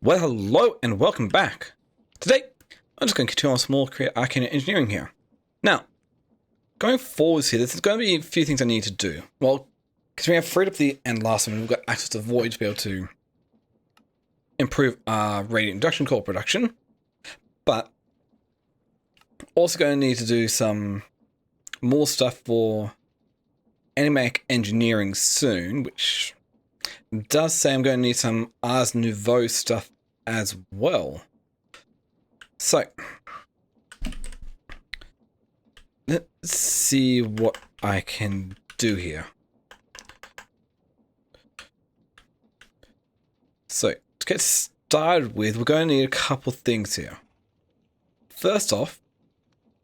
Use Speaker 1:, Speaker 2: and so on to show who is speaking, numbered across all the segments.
Speaker 1: Well, hello and welcome back. Today, I'm just going to continue on some more create Arcane Engineering here. Now, going forwards here, there's going to be a few things I need to do. Well, because we have freed up the end last one, we've got access to Void to be able to improve our radiant induction core production. But also going to need to do some more stuff for Animatic Engineering soon, which does say I'm going to need some Ars Nouveau stuff as well. So, let's see what I can do here. So, to get started with, we're going to need a couple things here. First off,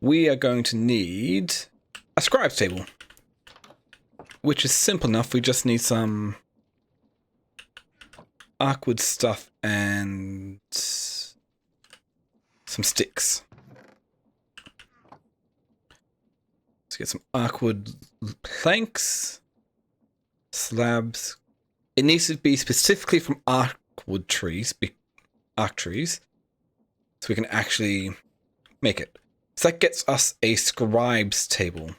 Speaker 1: we are going to need a scribes table, which is simple enough. We just need some awkward stuff and some sticks. Let's get some awkward planks, slabs. It needs to be specifically from arcwood trees, arc trees, so we can actually make it. So that gets us a scribes table.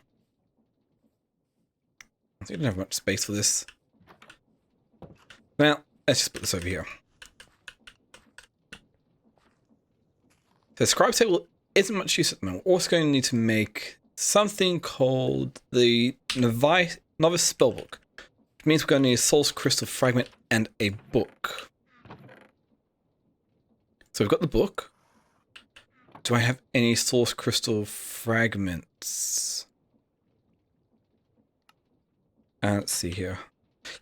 Speaker 1: I think I don't have much space for this. Now, let's just put this over here. The scribes table isn't much use at the moment. We're also going to need to make something called the Novice Spellbook. Which means we're going to need a Soul's Crystal Fragment and a book. So we've got the book. Do I have any Soul's Crystal Fragments? Let's see here.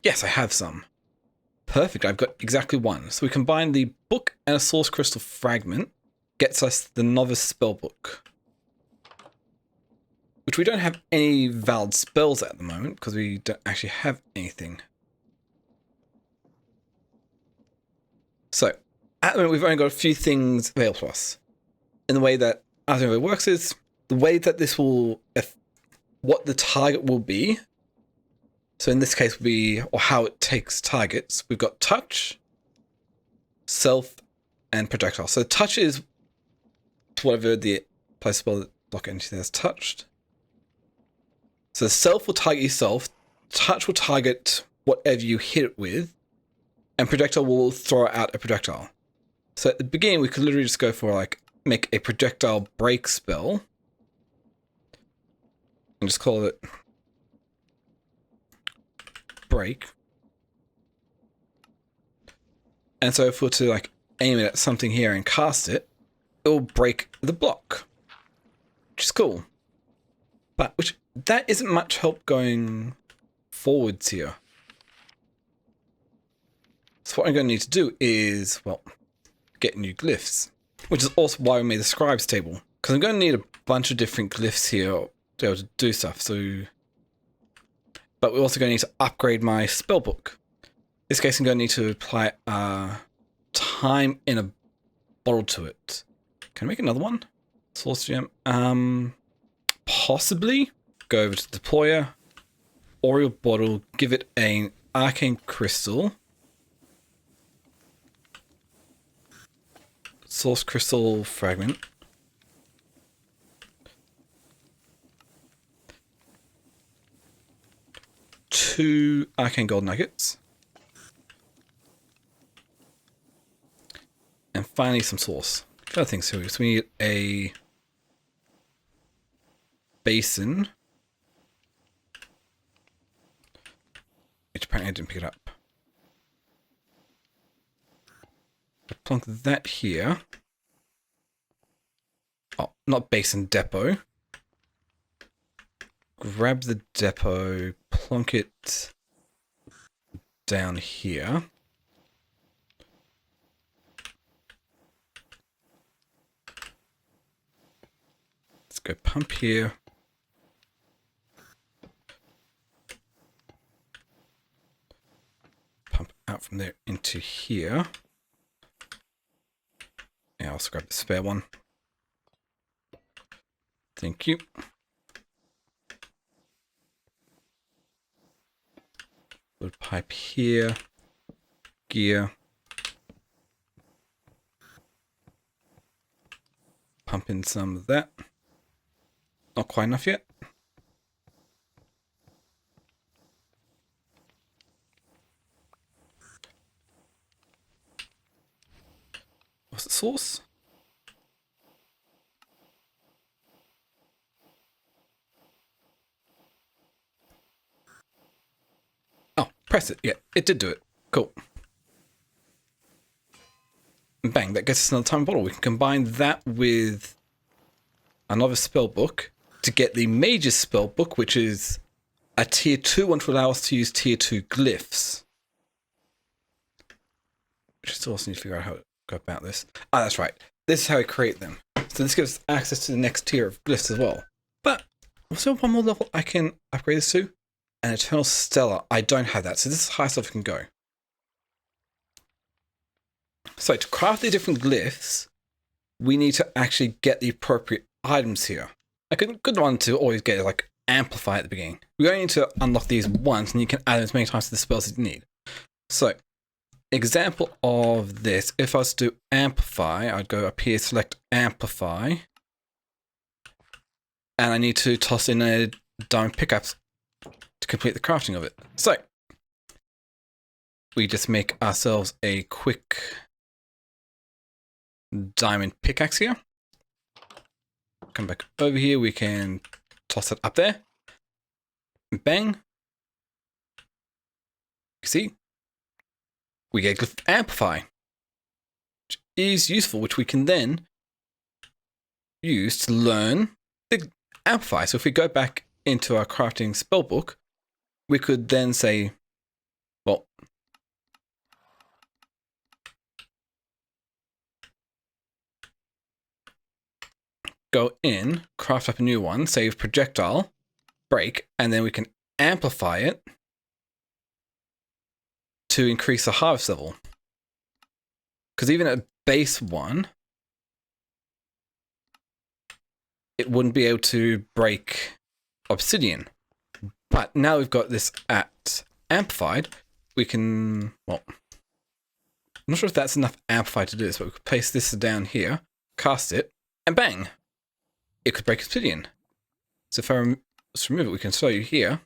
Speaker 1: Yes, I have some. Perfect, I've got exactly one. So we combine the book and a Source Crystal Fragment, gets us the Novice Spellbook. Which we don't have any valid spells at the moment, because we don't actually have anything. So, at the moment we've only got a few things available to us. In the way that Ars Nouveau works is, the way that this will, what the target will be. So in this case will be, or how it takes targets. We've got touch, self, and projectile. So touch is whatever the place spell block entity has touched. So self will target yourself, touch will target whatever you hit it with, and projectile will throw out a projectile. So at the beginning we could literally just go for like, make a projectile break spell. And just call it break. And so if we're to like aim it at something here and cast it, it will break the block, which is cool. But that isn't much help going forwards here. So what I'm going to need to do is, well, get new glyphs, which is also why we made the scribes table, because I'm going to need a bunch of different glyphs here to be able to do stuff. So, but we're also going to need to upgrade my spellbook. In this case, I'm going to need to apply time in a bottle to it. Can I make another one? Source gem. Possibly. Go over to deployer, Oriole bottle, give it an arcane crystal, source crystal fragment, two arcane gold nuggets, and finally some sauce. Other things here. So we need a basin, which apparently I didn't pick it up. I'll plonk that here. Oh, not basin, depot. Grab the depot, plonk it down here. Let's go pump here. Pump out from there into here. Yeah, I'll also grab the spare one. Thank you. Wood pipe here. Gear. pump in some of that. Not quite enough yet. What's the source? Oh, press it. Yeah, it did do it. Cool. And bang, that gets us another time bottle. We can combine that with another spell book to get the major spell book, which is a tier 2 one to allow us to use tier 2 glyphs. Which is also need to figure out how to go about this. Ah, that's right. This is how we create them. So this gives us access to the next tier of glyphs as well. But also one more level I can upgrade this to. An Eternal Stellar. I don't have that, so this is the highest level I can go. So to craft the different glyphs, we need to actually get the appropriate items here. Like a good one to always get is like Amplify at the beginning. We only need to unlock these once, and you can add them as many times to the spells as you need. So, example of this, if I was to do Amplify, I'd go up here, select Amplify, and I need to toss in a diamond pickaxe to complete the crafting of it. So, we just make ourselves a quick diamond pickaxe here. Come back over here, we can toss it up there. Bang. You see? We get glyph Amplify, which is useful, which we can then use to learn the Amplify. So if we go back into our crafting spellbook, we could then say, well, go in, craft up a new one, save projectile, break, and then we can amplify it to increase the harvest level. Because even at base 1, it wouldn't be able to break obsidian. But now we've got this at amplified, we can, well, I'm not sure if that's enough amplified to do this, but we could place this down here, cast it, and bang! It could break obsidian. So if I remove it, we can show you here.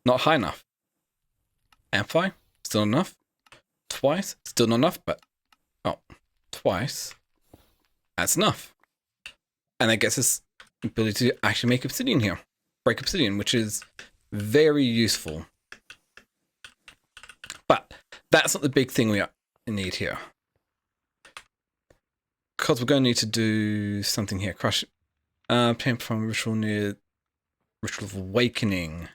Speaker 1: Not high enough. Amplify, still not enough. Twice, still not enough, but oh, twice. That's enough. And that gets us the ability to actually make obsidian here. Break obsidian, which is very useful. But that's not the big thing we need here. Because we're going to need to do something here. Crush. Perform ritual near Ritual of Awakening.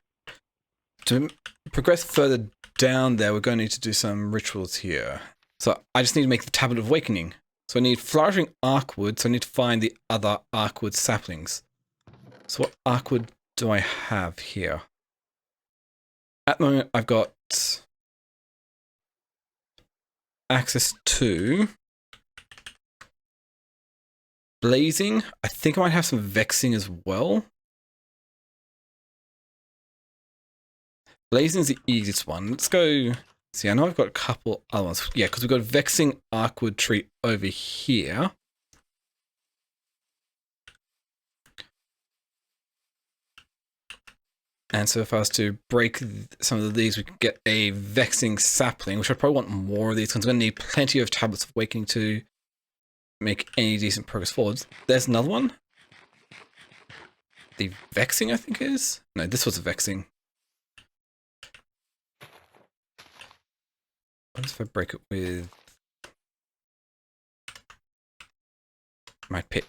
Speaker 1: To progress further down there, we're going to need to do some rituals here. So I just need to make the Tablet of Awakening. So I need Flourishing Arcwood, so I need to find the other Arcwood saplings. So what Arcwood do I have here? At the moment, I've got access to Blazing. I think I might have some Vexing as well. Blazing is the easiest one. Let's go. See, I know I've got a couple other ones. Yeah, because we've got Vexing Arcwood tree over here. And so if I was to break some of these, we could get a Vexing sapling, which I probably want more of these because I'm going to need plenty of Tablets of Awakening to make any decent progress forwards. There's another one. The Vexing, I think it is. No, this was a Vexing. What if I break it with my pick?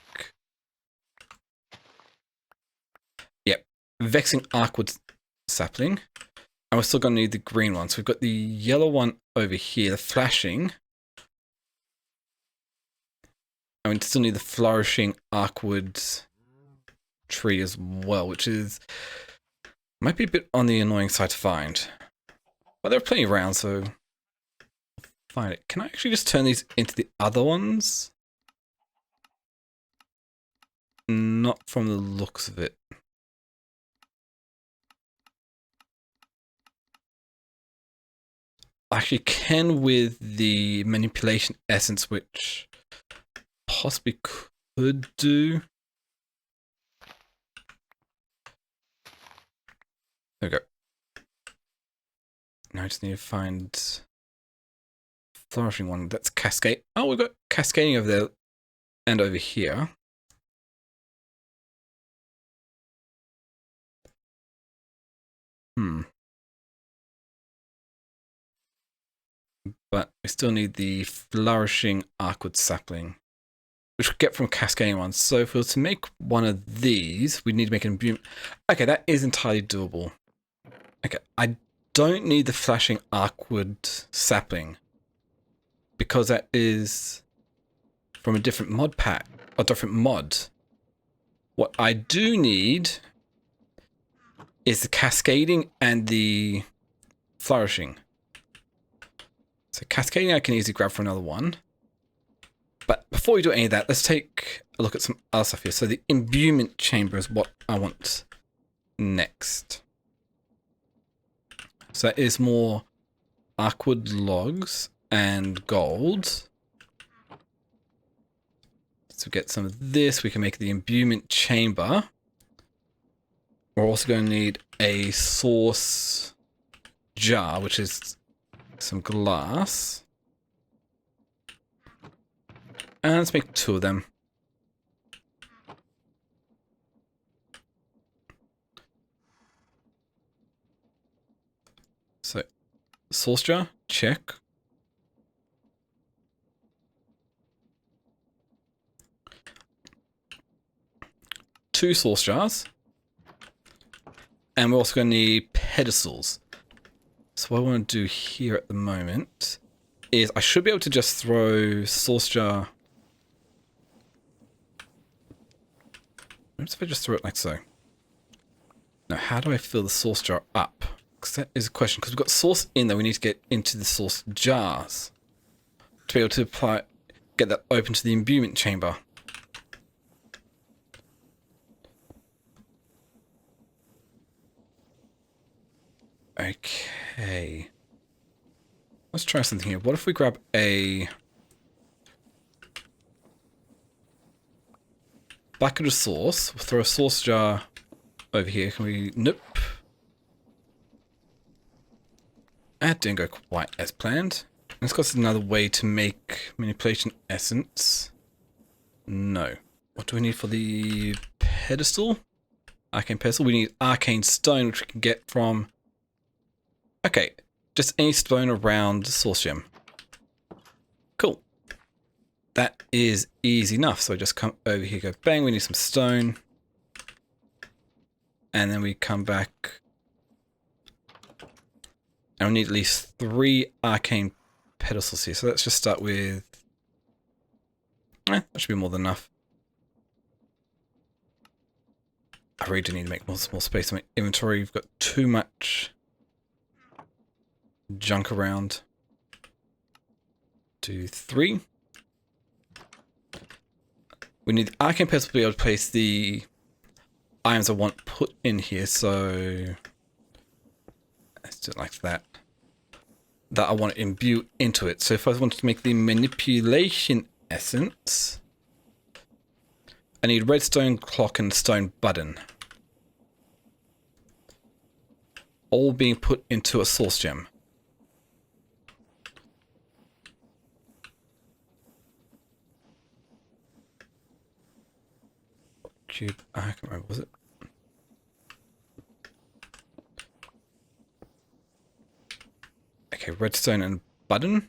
Speaker 1: Yep, Vexing Arcwood sapling. And we're still going to need the green one. So we've got the yellow one over here, the flashing. And we still need the Flourishing Arcwood tree as well, which is might be a bit on the annoying side to find. But there are plenty around, so find it. Can I actually just turn these into the other ones? Not from the looks of it. I actually can with the manipulation essence, which possibly could do. There we go. Now I just need to find flourishing one. That's cascade. Oh, we've got cascading over there and over here. But we still need the flourishing arcwood sapling, which we get from cascading ones. So if we were to make one of these, we need to make an imbuement. Okay, that is entirely doable. Okay, I don't need the flashing arcwood sapling because that is from a different mod pack or different mod. What I do need is the cascading and the flourishing. So cascading I can easily grab for another one. But before we do any of that, let's take a look at some other stuff here. So the imbuement chamber is what I want next. So that is more arcwood logs and gold. So get some of this. We can make the imbuement chamber. We're also going to need a source jar, which is some glass. And let's make 2 of them. So, source jar, check. Two source jars. And we're also going to need pedestals. So what I want to do here at the moment is I should be able to just throw source jar. What if I just throw it like so? Now, how do I fill the source jar up? Because that is a question. Because we've got source in there, we need to get into the source jars to be able to apply, get that open to the imbuement chamber. Okay. Let's try something here. What if we grab a bucket of sauce? We'll throw a sauce jar over here. Can we? Nope. That didn't go quite as planned. Let's got another way to make manipulation essence. No. What do we need for the pedestal? Arcane pedestal. We need arcane stone, which we can get from. Okay, just any stone around the source gem. Cool. That is easy enough. So just come over here, go bang, we need some stone. And then we come back. And we need at least 3 arcane pedestals here. So let's just start with... that should be more than enough. I really do need to make more space in my inventory. We've got too much junk around. 2, 3. We need the arcane pedestal to be able to place the items I want put in here. So let's do it like that. That I want to imbue into it. So if I wanted to make the manipulation essence, I need redstone clock and stone button. All being put into a source gem. Cube, I can't remember, was it? Okay, redstone and button.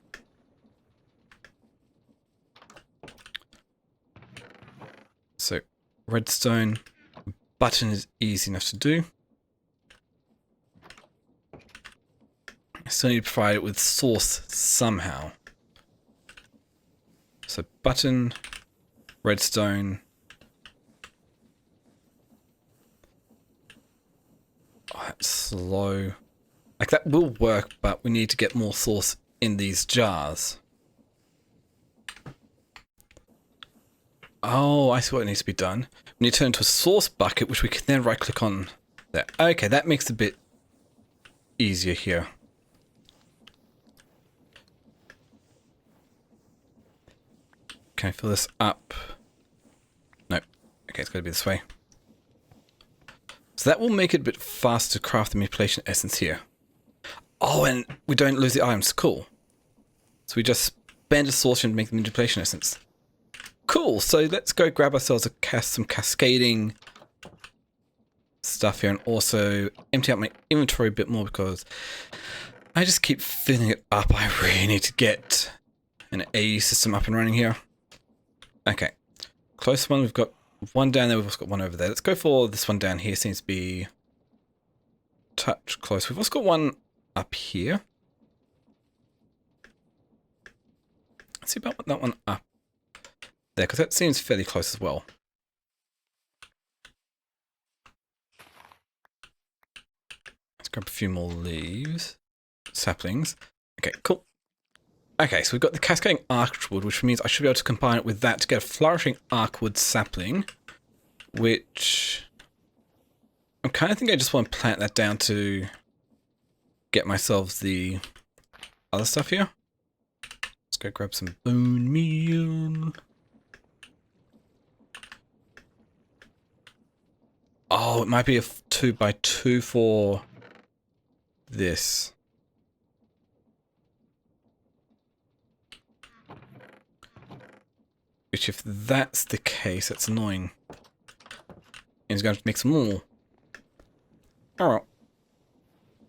Speaker 1: So, redstone, button is easy enough to do. I still need to provide it with source somehow. So, button, redstone. Oh, that's slow. Like, that will work, but we need to get more source in these jars. Oh, I see what needs to be done. We need to turn to a source bucket, which we can then right-click on there. Okay, that makes it a bit easier here. Can I fill this up? Okay, it's got to be this way. So that will make it a bit faster to craft the manipulation essence here. Oh, and we don't lose the items. Cool. So we just spend a source gem to make the manipulation essence. Cool. So let's go grab ourselves some cascading stuff here, and also empty out my inventory a bit more because I just keep filling it up. I really need to get an AE system up and running here. Okay. Close one. We've got one down there. We've also got one over there. Let's go for this one down here. Seems to be touch close. We've also got one up here. Let's see about that one up there, because that seems fairly close as well. Let's grab a few more leaves. Saplings. Okay, cool. Okay, so we've got the cascading archwood, which means I should be able to combine it with that to get a flourishing archwood sapling, which I kind of think I just want to plant that down to get myself the other stuff here. Let's go grab some bone meal. Oh, it might be a 2x2 for this. Which, if that's the case, that's annoying. And he's going to make some more. Alright.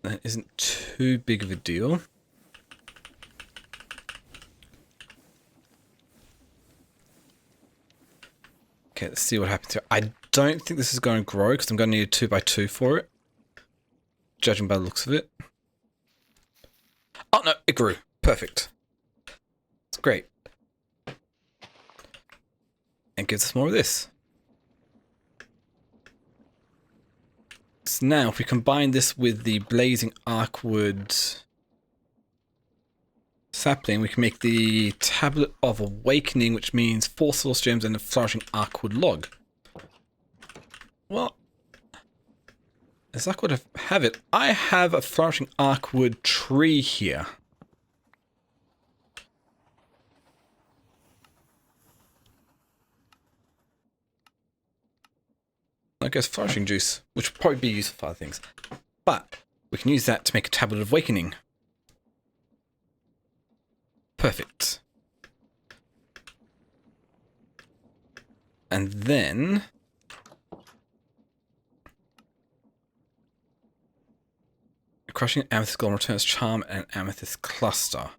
Speaker 1: That isn't too big of a deal. Okay, let's see what happens here. I don't think this is going to grow because I'm going to need a 2x2 for it. Judging by the looks of it. Oh no, it grew. Perfect. It's great. And gives us more of this. So now, if we combine this with the blazing archwood sapling, we can make the tablet of awakening, which means 4 source gems and a flourishing archwood log. Well, as luck would have it, I have a flourishing archwood tree here. I guess flourishing juice, which would probably be useful for other things. But we can use that to make a tablet of awakening. Perfect. And then crushing amethyst golem returns charm and amethyst cluster.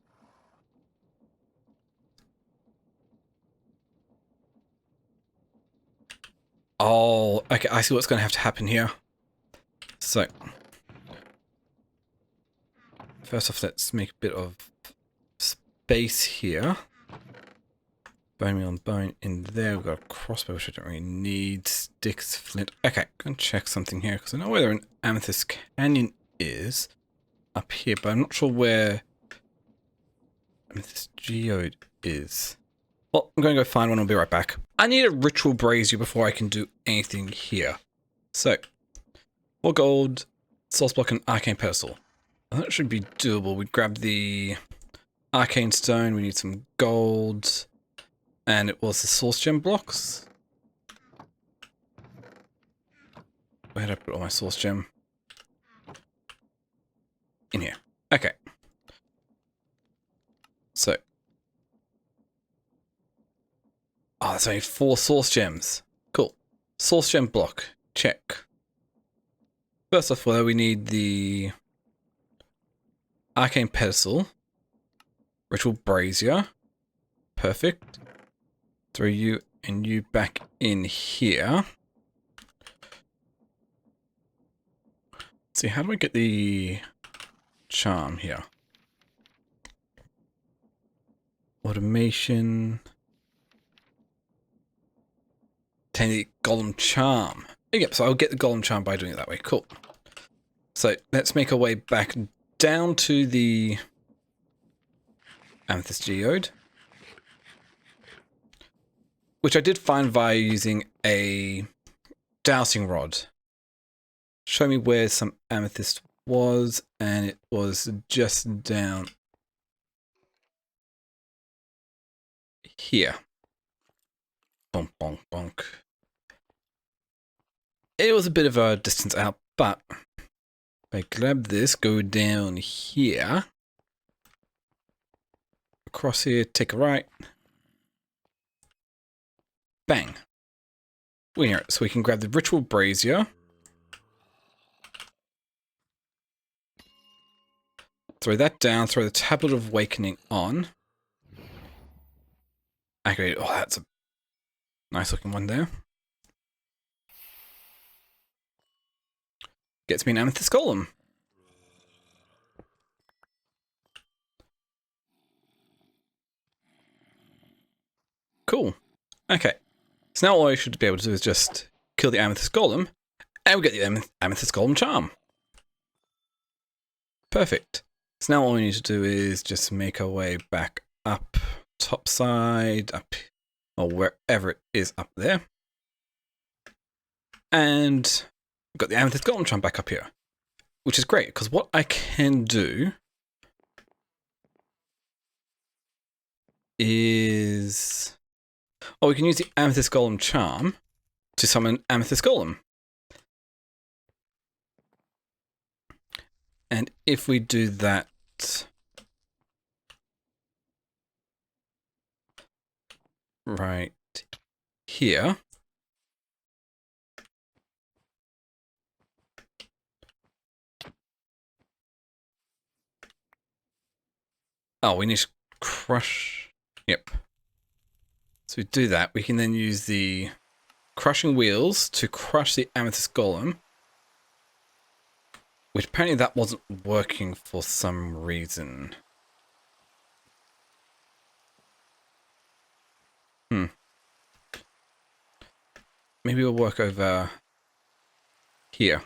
Speaker 1: Oh, okay, I see what's going to have to happen here. So, first off, let's make a bit of space here. Bone meal and bone in there. We've got a crossbow, which I don't really need. Sticks, flint. Okay, go check something here, because I know where an amethyst canyon is. Up here, but I'm not sure where amethyst geode is. Well, I'm going to go find one. I'll be right back. I need a ritual brazier before I can do anything here. So, 4 gold, source block, and arcane pedestal. That should be doable. We grab the arcane stone. We need some gold. And it was the source gem blocks. Where did I put all my source gem? In here. Okay. So. Oh, that's only 4 source gems. Cool. Source gem block. Check. First off, well, we need the arcane pedestal. Ritual brazier. Perfect. Throw you and you back in here. Let's see, how do I get the charm here? Automation. Obtain the golem charm. Yep, so I'll get the golem charm by doing it that way. Cool. So let's make our way back down to the amethyst geode, which I did find via using a dowsing rod. Show me where some amethyst was, and it was just down here. Bonk, bonk, bonk. It was a bit of a distance out, but if I grab this, go down here, across here, take a right, bang. We're near it, so we can grab the ritual brazier, throw that down, throw the tablet of awakening on. Activate. Oh, that's a nice looking one there. Gets me an amethyst golem. Cool. Okay. So now all I should be able to do is just kill the amethyst golem, and we get the amethyst golem charm. Perfect. So now all we need to do is just make our way back up, top side, up, or wherever it is up there. And we've got the amethyst golem charm back up here, which is great, because what I can do is... Oh, we can use the amethyst golem charm to summon amethyst golem. And if we do that right here, oh, we need to crush. Yep. So we do that. We can then use the crushing wheels to crush the amethyst golem, which apparently that wasn't working for some reason. Maybe we'll work over here.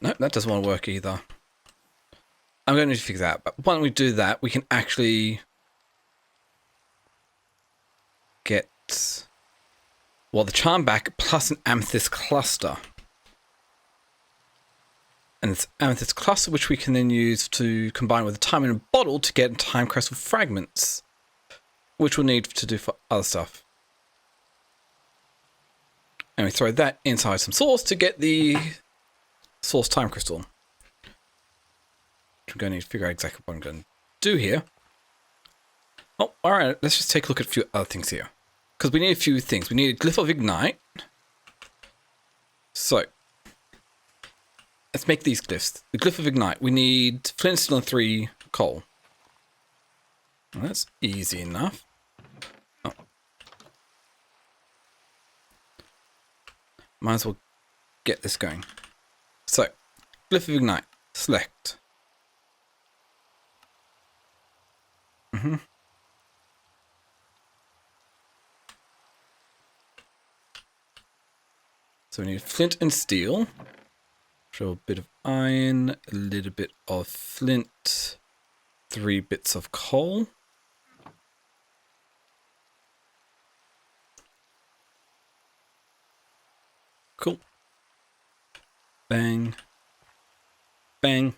Speaker 1: Nope, that doesn't want to work either. I'm going to need to figure that out, but why don't we do that? We can actually get, well, the charm back plus an amethyst cluster. And it's amethyst cluster, which we can then use to combine with the time in a bottle to get time crystal fragments, which we'll need to do for other stuff. And we throw that inside some source to get the source time crystal. I'm going to need to figure out exactly what I'm going to do here. Oh, all right. Let's just take a look at a few other things here, because we need a few things. We need a glyph of ignite. So let's make these glyphs. The glyph of ignite. We need flint, steel, and 3 coal. Well, that's easy enough. Oh. Might as well get this going. So, glyph of ignite. Select. So we need flint and steel. Show a bit of iron, a little bit of flint, 3 bits of coal. Cool. Bang. Bang.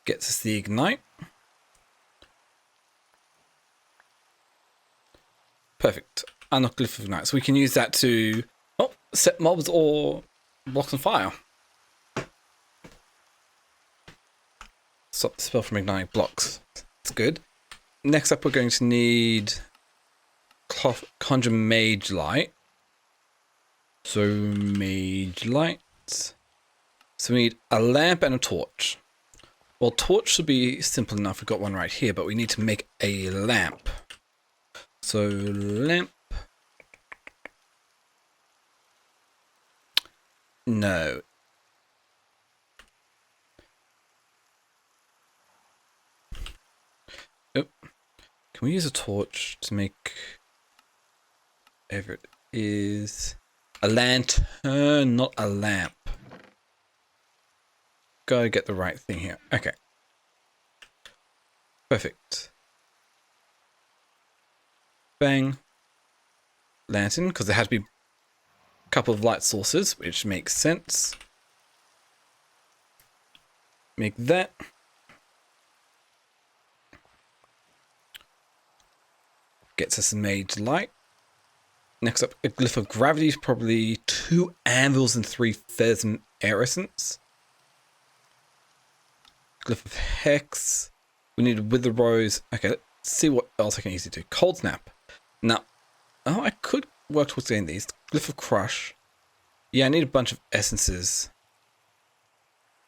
Speaker 1: Gets us the ignite. Perfect. Unlock glyph of ignite. So we can use that to set mobs or blocks on fire. Stop the spell from igniting blocks. That's good. Next up, we're going to need conjure mage light. So mage light. So we need a lamp and a torch. Well, torch should be simple enough. We've got one right here, but we need to make a lamp. So lamp. No. Oh. Can we use a torch to make whatever it is? A lantern, not a lamp. Gotta get the right thing here. Okay. Perfect. Bang. Lantern, because there had to be a couple of light sources, which makes sense. Make that. gets us made light. Next up, a glyph of gravity is probably 2 anvils and 3 feathers and air essence. Glyph of hex. We need a wither rose. Okay, let's see what else I can easily do. Cold snap. Now, I could work towards getting these. Glyph of crush. Yeah, I need a bunch of essences.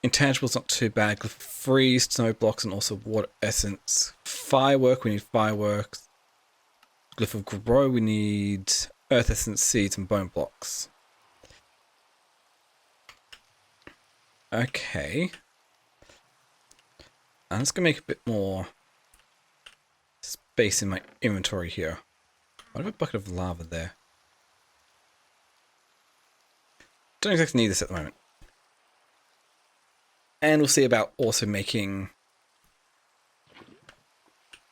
Speaker 1: Intangible's not too bad. Glyph of freeze, snow blocks, and also water essence. Firework, we need fireworks. Glyph of grow, we need earth essence, seeds, and bone blocks. Okay. I'm just gonna make a bit more space in my inventory here. I have a bucket of lava there. Don't exactly need this at the moment. And we'll see about also making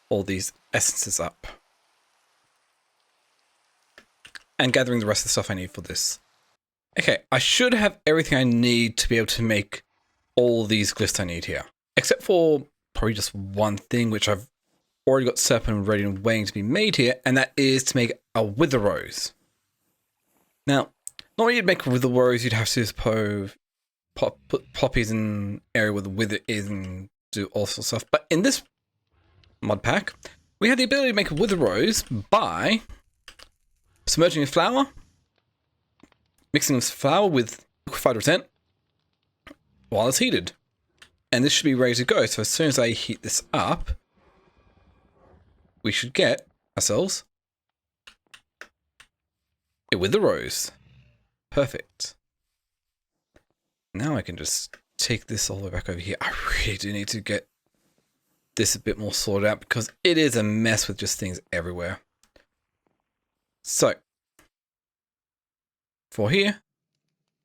Speaker 1: all these essences up. And gathering the rest of the stuff I need for this. Okay, I should have everything I need to be able to make all these glyphs I need here. Except for probably just one thing, which I've already got set up and ready and waiting to be made here, and that is to make a wither rose. Now, normally you'd make a wither rose, you'd have to suppose put poppies in an area where the wither is and do all sorts of stuff. But in this mod pack, we have the ability to make a wither rose by submerging a flower, mixing this flower with liquefied resin while it's heated. And this should be ready to go. So as soon as I heat this up, we should get ourselves a wither rose. Perfect. Now I can just take this all the way back over here. I really do need to get this a bit more sorted out because it is a mess with just things everywhere. So, for here,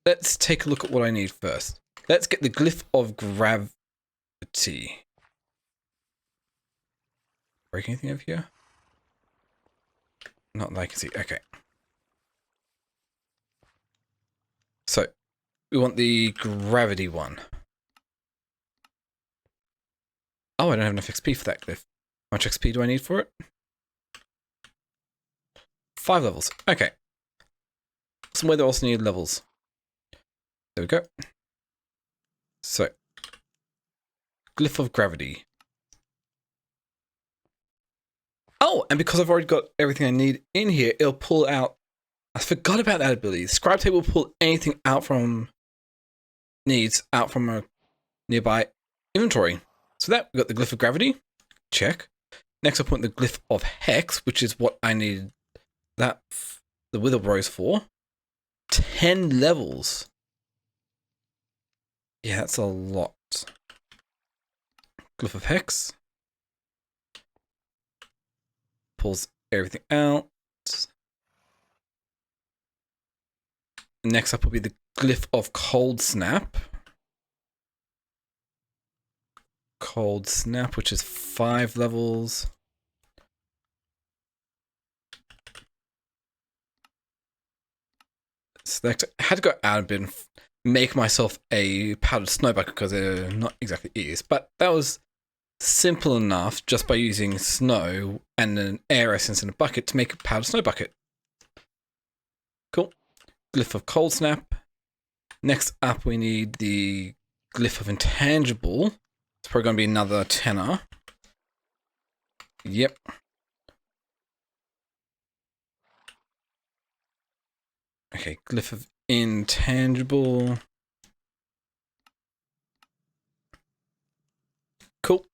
Speaker 1: let's take a look at what I need first. Let's get the glyph of gravity. Break anything over here? Not that I can see. Okay. So, we want the gravity one. Oh, I don't have enough XP for that glyph. How much XP do I need for it? 5 levels. Okay. Somewhere they also need levels. There we go. So, glyph of gravity. Oh, and because I've already got everything I need in here, it'll pull out. I forgot about that ability. Scribe table will pull anything out from a nearby inventory. So that we got the glyph of gravity. Check. Next, I'll put the glyph of hex, which is what I need the wither rose for. 10 levels. Yeah, that's a lot. Glyph of hex. Pulls everything out. Next up will be the glyph of cold snap. Cold snap, which is 5 levels. Select. I had to go out a bit and make myself a powdered snow bucket because they're not exactly easy, but that was simple enough just by using snow and an air essence in a bucket to make a powdered snow bucket. Cool. Glyph of cold snap. Next up, we need the glyph of intangible. It's probably going to be another tenner. Yep. Okay, glyph of intangible. Cool.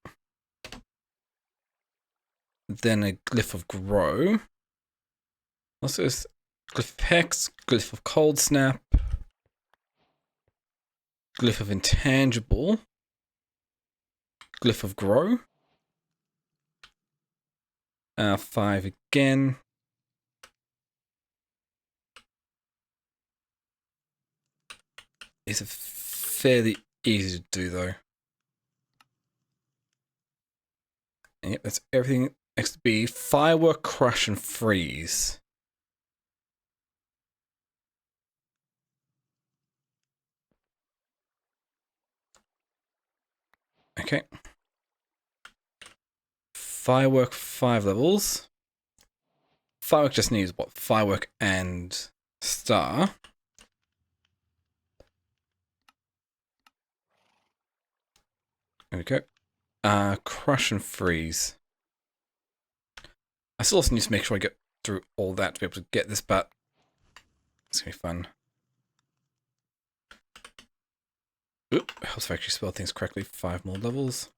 Speaker 1: Then a glyph of grow. What's this? Glyph of hex, glyph of cold snap, glyph of intangible, glyph of grow. 5 again. These are fairly easy to do though. And yep, that's everything. Next to be firework, crush, and freeze. Okay. Firework 5 levels. firework just needs what? Firework and star. There we go. Crush and freeze. I still also need to make sure I get through all that to be able to get this, but it's gonna be fun. Oop, helps if I actually spell things correctly. 5 more levels.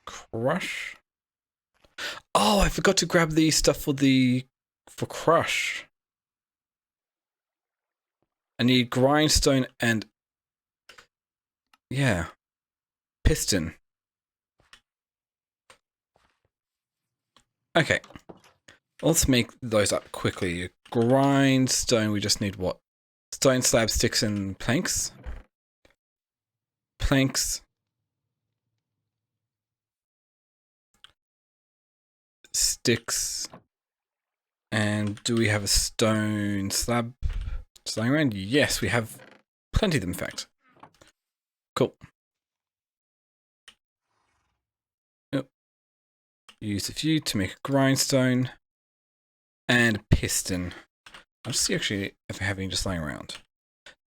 Speaker 1: Crush. Oh, I forgot to grab the stuff for crush. I need grindstone and yeah, piston. Okay, let's make those up quickly. Grindstone, we just need what? Stone, slab, sticks, and planks. Planks. Sticks. And do we have a stone slab lying around? Yes, we have plenty of them, in fact. Cool. Yep. Use a few to make a grindstone and a piston. I'll just see actually if I have any just lying around.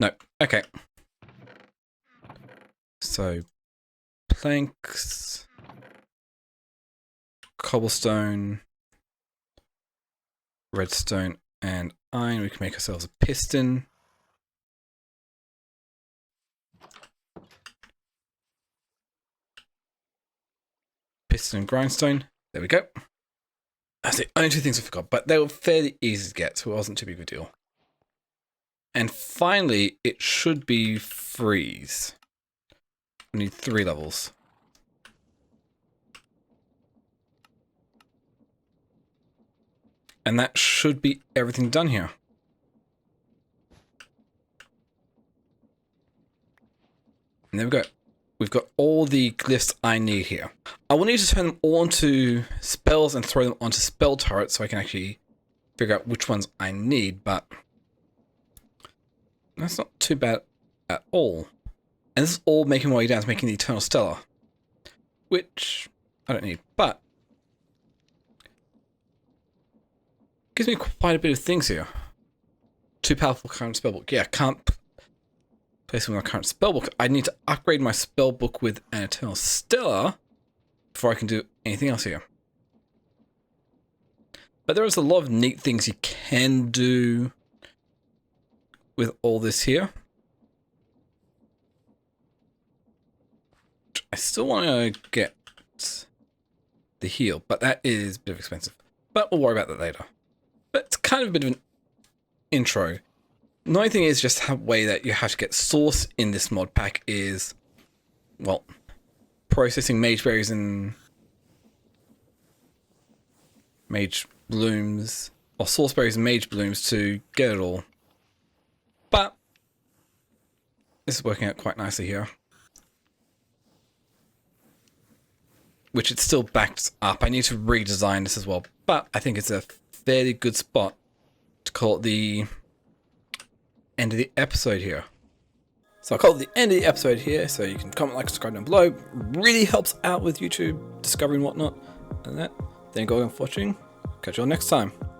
Speaker 1: No. Okay. So planks, cobblestone, redstone, and iron. We can make ourselves a piston. Piston and grindstone. There we go. That's the only 2 things I forgot, but they were fairly easy to get, so it wasn't too big of a deal. And finally, it should be freeze. We need 3 levels. And that should be everything done here. And there we go. We've got all the glyphs I need here. I will need to turn them all into spells and throw them onto spell turrets so I can actually figure out which ones I need, but that's not too bad at all. And this is all making my way down to making the Eternal Stellar, which I don't need, but gives me quite a bit of things here. 2 powerful current spellbook. Yeah, I can't place with my current spellbook. I need to upgrade my spellbook with an Eternal Stellar before I can do anything else here. But there is a lot of neat things you can do with all this here. I still want to get the heal, but that is a bit expensive. But we'll worry about that later. But it's kind of a bit of an intro. The only thing is just how way that you have to get source in this mod pack is, well, processing mage berries and mage blooms, or source berries and mage blooms to get it all. But this is working out quite nicely here. Which it still backs up. I need to redesign this as well, but I think it's a fairly good spot to call it the end of the episode here. So I'll call it the end of the episode here, so you can comment, like, subscribe down below. Really helps out with YouTube discovery and whatnot. And that. Thank you all for watching. Catch you all next time.